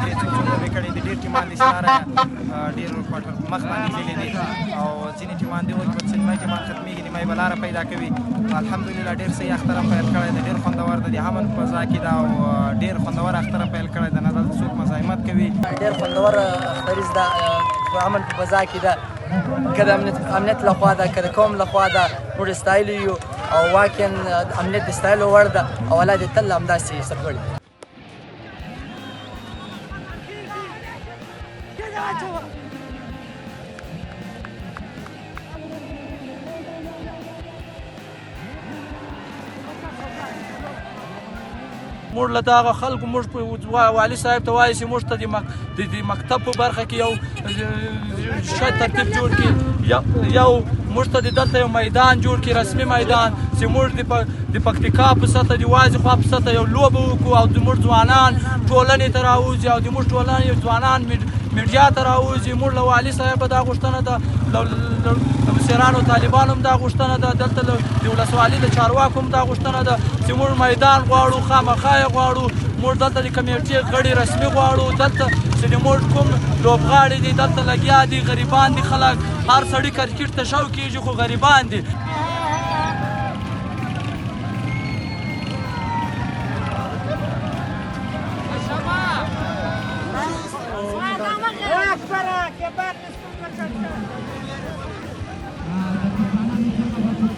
درې څنګه کړي دي ډېر ټیمان دي سره ډېر کوارټر مخ باندې ځلې دي او ځینې ټیمان دي ورته چې مې ټیمان ختمېږي نیمه بلاره پیدا کوي الحمدلله ډېر صحیح اختر پیل کړی دی ډېر خوندور دی د امن په فضا کې دا او ډېر خوندور اختر پیل کړی دی نه دلته څوک مزاحمت کوي ډېر خوندور اختریز ده په امن په فضا کې ده که د امنیت لخوا ده که د قوم لخوا ده موږ ستایلي یو او واقعا امنیت د ستایلو وړ ده او الله دې تل همداسې سرلوړي موږ له دغه خلکو موږ والي صاحب ته وایي چې موږ ته د مکتب په برخه کې یو ښه ترتیب جوړ کړي یو موږ ته دلته یو میدان جوړ کړي رسمي میدان چې موږ د پکتیکا په سطحه د وازې خوا په سطحه یو لوبه وکړو او زموږ ځوانان ټولنې ته راوځي او زموږ ټولنې ځوانان میډیا ته راوځي موږ له والي صاحبه دا غوښتنه ده له مشرانو طالبانو هم دا غوښتنه ده دلته د ولسوالي د چارواکو هم دا غوښتنه ده چې موږ میدان غواړو خامخا یې غواړو موږ دلته د کمیټې غړي رسمي غواړو دلته چې زموږ کوم لوبغاړي دي دلته لګیا دي غریبان دي خلک هر سړي کرکټ ته شوق کېږي خو غریبان دي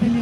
que